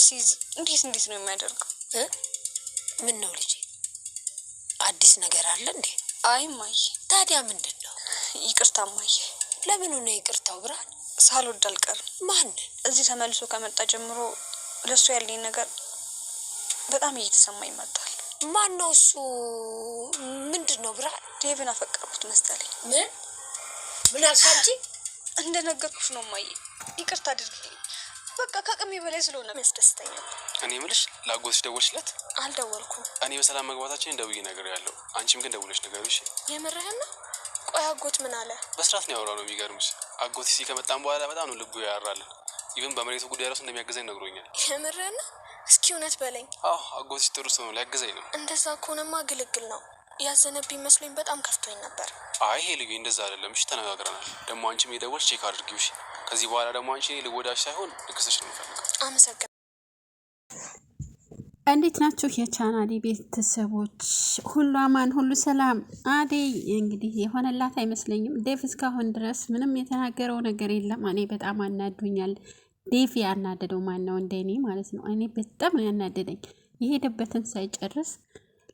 ሲይዝ እንዴት ነው የሚያደርገው? ምን ነው ልጄ አዲስ ነገር አለ እንዴ? አይ ማይ ታዲያ ምንድነው? ይቅርታ ማይ። ለምን ነው ይቅርታው? ብርሃን ሳልወድ አልቀርም። ማን እዚህ ተመልሶ ከመጣ ጀምሮ ለሱ ያለኝ ነገር በጣም እየተሰማኝ መጣል። ማን ነው እሱ? ምንድነው? ብርሃን ዴቭን አፈቀርኩት መሰለኝ። ምን አልካንቺ? እንደነገርኩሽ ነው ማይ። ይቅርታ አድርጊልኝ። በቃ ከአቅሜ በላይ ስለሆነ ያስደስተኛል። እኔ የምልሽ ላጎትሽ ደወልሽለት? አልደወልኩም። እኔ በሰላም መግባታችን ደውዬ ነገር ያለው አንቺም ግን ደውለሽ ነገርሽ። የምርህን ነው? ቆይ አጎት ምን አለ? በስራት ነው ያወራው። ነው የሚገርምሽ አጎት ሲሲ ከመጣን በኋላ በጣም ነው ልቡ ያራል። ይሄን በመሬቱ ጉዳይ ራሱ እንደሚያገዘኝ ነግሮኛል። የምርህን ነው? እስኪ እውነት በለኝ። አዎ አጎትሽ ጥሩ ሰው ነው፣ ሊያገዘኝ ነው። እንደዛ ከሆነማ ግልግል ነው። ያዘነብኝ መስሎኝ በጣም ከፍቶኝ ነበር። አይ ይሄ ልዩ እንደዛ አይደለም። እሺ ተነጋግረናል። ደግሞ አንቺም የደወልሽ ቼክ አድርጊው። እሺ ከዚህ በኋላ ደግሞ አንቺ ልወዳሽ ሳይሆን ልክስሽ ነው የምፈልገው። አመሰግናለሁ። እንዴት ናችሁ የቻናሌ ቤተሰቦች? ሁሉ አማን ሁሉ ሰላም። አደይ እንግዲህ የሆነላት አይመስለኝም። ዴቭ እስካሁን ድረስ ምንም የተናገረው ነገር የለም። እኔ በጣም አናዱኛል። ዴቭ ያናደደው ማን ነው? እንደኔ ማለት ነው። እኔ በጣም ነው ያናደደኝ። የሄደበትን ሳይጨርስ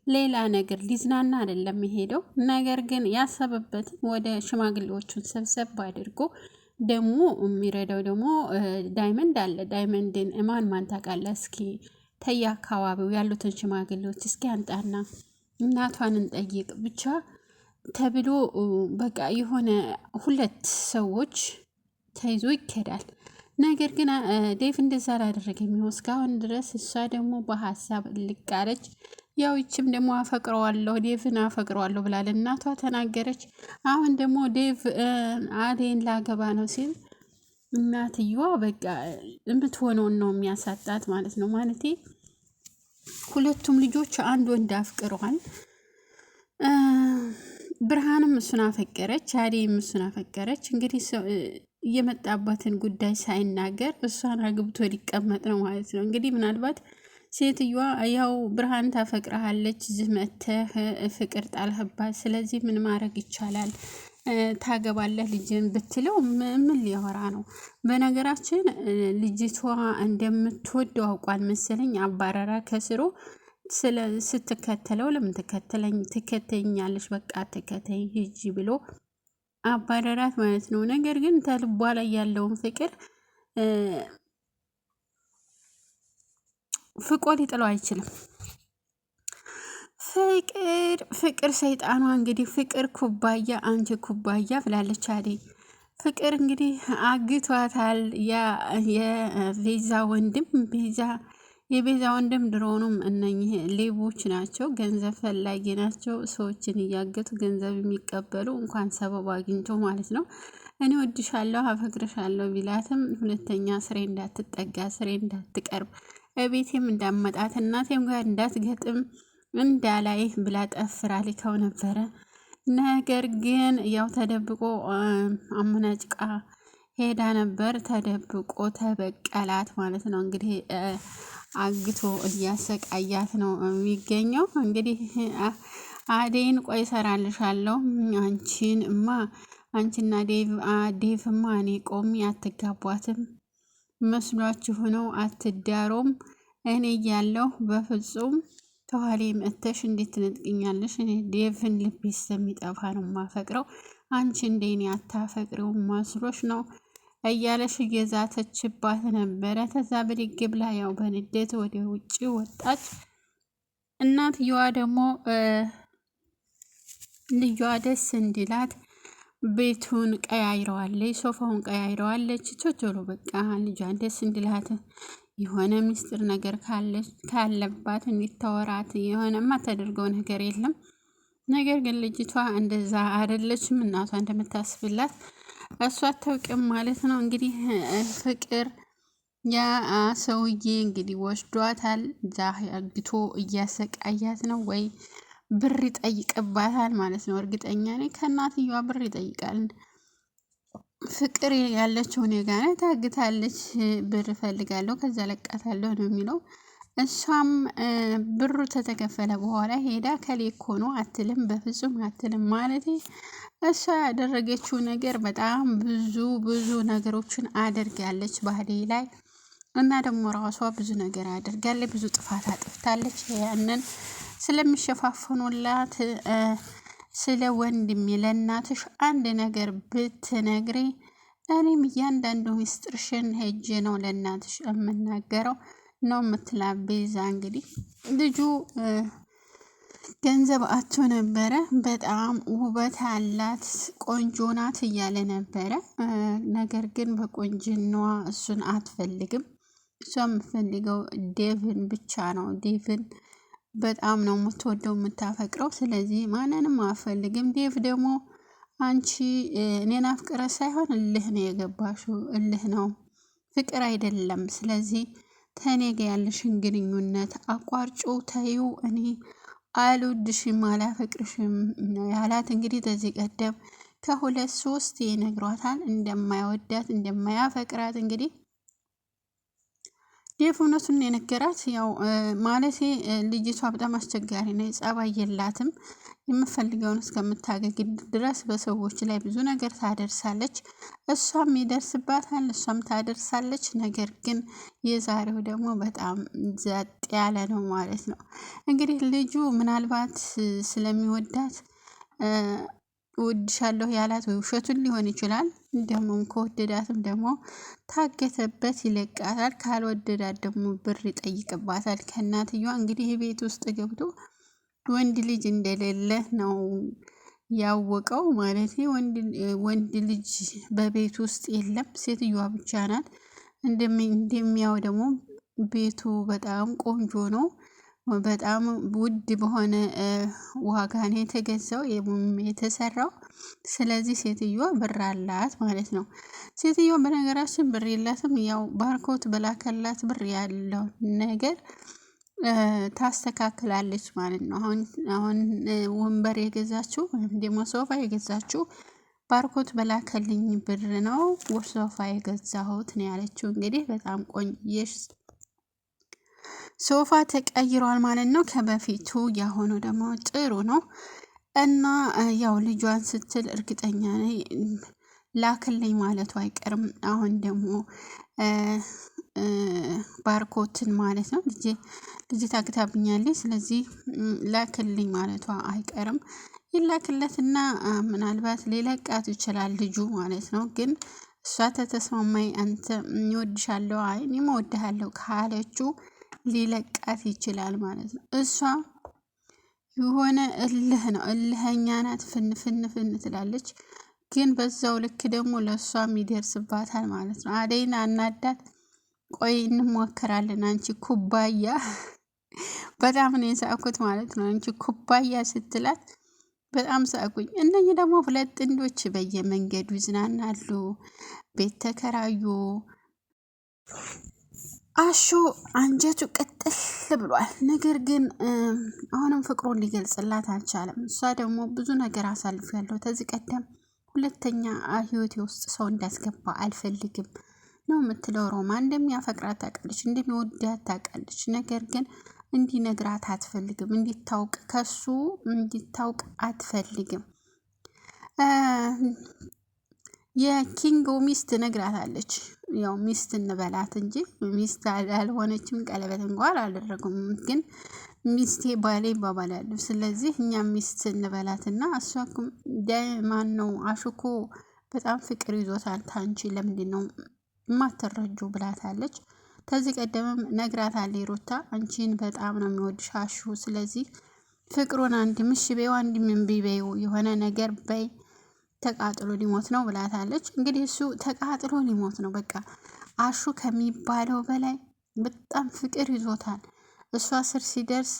ሌላ ነገር ሊዝናና አይደለም የሄደው። ነገር ግን ያሰበበትን ወደ ሽማግሌዎቹን ሰብሰብ አድርጎ ደግሞ የሚረዳው ደግሞ ዳይመንድ አለ። ዳይመንድን ማን ታውቃለህ? እስኪ ተያ አካባቢው ያሉትን ሽማግሌዎች እስኪ አንጣና እናቷን እንጠይቅ ብቻ ተብሎ በቃ የሆነ 2 ሰዎች ተይዞ ይከዳል። ነገር ግን ዴቭ እንደዛ አላደረገም። እስካሁን ድረስ እሷ ደግሞ በሀሳብ ልቃለች። ያው ይችም ደግሞ አፈቅረዋለሁ ዴቭን አፈቅረዋለሁ ብላል እናቷ ተናገረች። አሁን ደግሞ ዴቭ አደይን ላገባ ነው ሲል እናትየዋ በቃ የምትሆነውን ነው የሚያሳጣት ማለት ነው። ማለቴ ሁለቱም ልጆች አንድ ወንድ አፍቅረዋል። ብርሃንም እሱን አፈቀረች፣ አደይም እሱን አፈቀረች። እንግዲህ የመጣባትን ጉዳይ ሳይናገር እሷን አግብቶ ሊቀመጥ ነው ማለት ነው። እንግዲህ ምናልባት ሴትዮዋ ያው ብርሃን ታፈቅረሃለች፣ ዝመተህ ፍቅር ጣልህባት፣ ስለዚህ ምን ማድረግ ይቻላል ታገባለህ ልጅን ብትለው ምን ሊያወራ ነው? በነገራችን ልጅቷ እንደምትወደው አውቋል መሰለኝ። አባረራ ከስሩ ስትከተለው ለምን ትከተኛለሽ? በቃ ትከተኝ ሂጂ ብሎ አባረራት ማለት ነው። ነገር ግን ተልቧ ላይ ያለውን ፍቆ ሊጥለው አይችልም። ፍቅር ሰይጣኗ እንግዲህ ፍቅር ኩባያ አንቺ ኩባያ ብላለች አደይ። ፍቅር እንግዲህ አግቷታል። የቤዛ ወንድም ድሮኑም እነኚህ ሌቦች ናቸው፣ ገንዘብ ፈላጊ ናቸው። ሰዎችን እያገቱ ገንዘብ የሚቀበሉ እንኳን ሰበብ አግኝቶ ማለት ነው። እኔ ወድሻለሁ አፈቅርሻለሁ ቢላትም ሁለተኛ ስሬ እንዳትጠጋ ስሬ እንዳትቀርብ ቤቴም እንዳመጣት እናቴም ጋር እንዳትገጥም እንዳላይ ብላ ጠፍራ ልከው ነበረ። ነገር ግን ያው ተደብቆ አመናጭቃ ሄዳ ነበር። ተደብቆ ተበቀላት ማለት ነው። እንግዲህ አግቶ እያሰቃያት ነው የሚገኘው። እንግዲህ አደይን ቆይ ሰራልሻለሁ አንቺና ዴቭማ እኔ ቆሚ አትጋቧትም መስሏችሁ ነው አትዳሮም እኔ እያለሁ በፍጹም ተዋሌ መተሽ እንዴት ትነጥቅኛለሽ? እኔ ዴቭን ልቤ ስለሚጠፋ ነው ማፈቅረው፣ አንቺ እንደኔ አታፈቅሪው መስሎሽ ነው እያለሽ እየዛተችባት ነበረ። ተዛ ብድግ ብላ ያው በንዴት ወደ ውጭ ወጣች። እናትየዋ ደግሞ ልጇ ደስ እንዲላት ቤቱን ቀያይረዋለች፣ ሶፋውን ቀያይረዋለች። ቶሎ በቃ ልጇን ደስ እንዲላት የሆነ ሚስጥር ነገር ካለባት እንዲታወራት የሆነ የማታደርገው ነገር የለም። ነገር ግን ልጅቷ እንደዛ አይደለችም። እናቷ እንደምታስብላት እሷ አታውቅም ማለት ነው። እንግዲህ ፍቅር ያ ሰውዬ እንግዲህ ወስዷታል። እዛ አግቶ እያሰቃያት ነው ወይ ብር ይጠይቅባታል ማለት ነው። እርግጠኛ ነኝ ከእናትየዋ ብር ይጠይቃል። ፍቅር ያለችው እኔ ጋር ታግታለች፣ ብር እፈልጋለሁ ከዛ ለቃታለሁ ነው የሚለው። እሷም ብሩ ተተከፈለ በኋላ ሄዳ ከሌኮ ነው አትልም፣ በፍጹም አትልም። ማለት እሷ ያደረገችው ነገር በጣም ብዙ ነገሮችን አድርጋለች በአደይ ላይ። እና ደግሞ ራሷ ብዙ ነገር አድርጋለች፣ ብዙ ጥፋት አጥፍታለች። ያንን ስለሚሸፋፈኑላት ስለ ወንድሜ ለእናትሽ አንድ ነገር ብትነግሪ እኔም እያንዳንዱ ሚስጥርሽን ሄጄ ነው ለእናትሽ የምናገረው ነው የምትላ ቤዛ። እንግዲህ ልጁ ገንዘብ አቶ ነበረ፣ በጣም ውበት አላት፣ ቆንጆ ናት እያለ ነበረ። ነገር ግን በቆንጅናዋ እሱን አትፈልግም። እሷ የምትፈልገው ዴቭን ብቻ ነው። ዴቭን በጣም ነው የምትወደው የምታፈቅረው። ስለዚህ ማንንም አትፈልግም። ዴቭ ደግሞ አንቺ እኔን አፍቅረ ሳይሆን እልህ ነው የገባሽው፣ እልህ ነው ፍቅር አይደለም። ስለዚህ ተኔ ጋ ያለሽን ግንኙነት አቋርጮ ተዩ፣ እኔ አልወድሽም አላፈቅርሽም ያላት። እንግዲህ ከዚህ ቀደም ከሁለት ሶስት ይነግሯታል እንደማይወዳት እንደማያፈቅራት። እንግዲህ ዴቭ እውነቱን የነገራት ያው ማለቴ ልጅቷ በጣም አስቸጋሪ ነው፣ ጸባይ የላትም። የምፈልገውን እስከምታገኝ ድረስ በሰዎች ላይ ብዙ ነገር ታደርሳለች፣ እሷም ይደርስባታል፣ እሷም ታደርሳለች። ነገር ግን የዛሬው ደግሞ በጣም ዘጥ ያለ ነው ማለት ነው። እንግዲህ ልጁ ምናልባት ስለሚወዳት እወድሻለሁ ያላት ወይ ውሸቱን ሊሆን ይችላል። ደግሞ ከወደዳትም ደግሞ ታገተበት ይለቃታል፣ ካልወደዳት ደግሞ ብር ይጠይቅባታል ከእናትየዋ። እንግዲህ ቤት ውስጥ ገብቶ ወንድ ልጅ እንደሌለ ነው ያወቀው ማለት ወንድ ልጅ በቤት ውስጥ የለም፣ ሴትዮዋ ብቻ ናት። እንደሚያው ደግሞ ቤቱ በጣም ቆንጆ ነው፣ በጣም ውድ በሆነ ዋጋ ነው የተገዛው የተሰራው። ስለዚህ ሴትዮዋ ብር አላት ማለት ነው። ሴትዮዋ በነገራችን ብር የላትም፣ ያው ባርኮት በላከላት ብር ያለው ነገር ታስተካክላለች ማለት ነው። አሁን ወንበር የገዛችው ወይም ደግሞ ሶፋ የገዛችው ባርኮት በላከልኝ ብር ነው ሶፋ የገዛሁት ነው ያለችው። እንግዲህ በጣም ቆንጆ ሶፋ ተቀይሯል ማለት ነው ከበፊቱ። ያሁኑ ደግሞ ጥሩ ነው እና ያው ልጇን ስትል እርግጠኛ ነኝ ላክልኝ ማለቱ አይቀርም። አሁን ደግሞ ባርኮትን ማለት ነው ልጅ ታግታብኛለች፣ ስለዚህ ላክልኝ ማለቷ አይቀርም። ይላክለትና ምናልባት ሊለቃት ይችላል ልጁ ማለት ነው። ግን እሷ ተተስማማኝ አንተ እወድሻለሁ አይ እኔም እወድሃለሁ ካለችው ሊለቃት ይችላል ማለት ነው። እሷ የሆነ እልህ ነው፣ እልህኛ ናት፣ ፍን ትላለች። ግን በዛው ልክ ደግሞ ለእሷም ይደርስባታል ማለት ነው። አደይን አናዳት ቆይ እንሞክራለን አንቺ ኩባያ በጣም ነው የሳቁት ማለት ነው። አንቺ ኩባያ ስትላት በጣም ሳቁኝ። እነኚህ ደግሞ ሁለት ጥንዶች በየመንገዱ ይዝናናሉ፣ ቤት ተከራዩ። አሹ አንጀቱ ቅጥል ብሏል። ነገር ግን አሁንም ፍቅሩን ሊገልጽላት አልቻለም። እሷ ደግሞ ብዙ ነገር አሳልፊያለሁ ከዚህ ቀደም፣ ሁለተኛ ህይወቴ ውስጥ ሰው እንዳስገባ አልፈልግም ነው የምትለው። ሮማ እንደሚያፈቅራት ታውቃለች፣ እንደሚወዳት ታውቃለች። ነገር ግን እንዲነግራት አትፈልግም፣ እንዲታውቅ ከሱ እንዲታውቅ አትፈልግም። የኪንጎ ሚስት ነግራታለች። ያው ሚስት እንበላት እንጂ ሚስት አልሆነችም፣ ቀለበት እንኳን አላደረጉም። ግን ሚስቴ ባሌ ይባባላሉ። ስለዚህ እኛ ሚስት እንበላትና እሷ ማን ነው አሹኮ በጣም ፍቅር ይዞታል ታንቺ ለምንድን ነው የማትረጁ ብላታለች። ከዚህ ቀደምም ነግራታለች ሩታ አንቺን በጣም ነው የሚወድሽ አሹ። ስለዚህ ፍቅሩን አንድ ምሽ በይው አንድ ምን ቢበይው የሆነ ነገር በይ ተቃጥሎ ሊሞት ነው ብላታለች። እንግዲህ እሱ ተቃጥሎ ሊሞት ነው በቃ። አሹ ከሚባለው በላይ በጣም ፍቅር ይዞታል። እሷ ስር ሲደርስ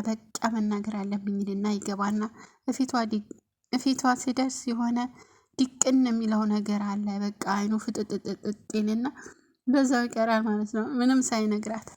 በቃ መናገር አለብኝ ይልና ይገባና እፊቷ ሲደርስ የሆነ ድቅን የሚለው ነገር አለ። በቃ አይኑ ፍጥጥጥጥልና በዛው ይቀራል ማለት ነው ምንም ሳይነግራት።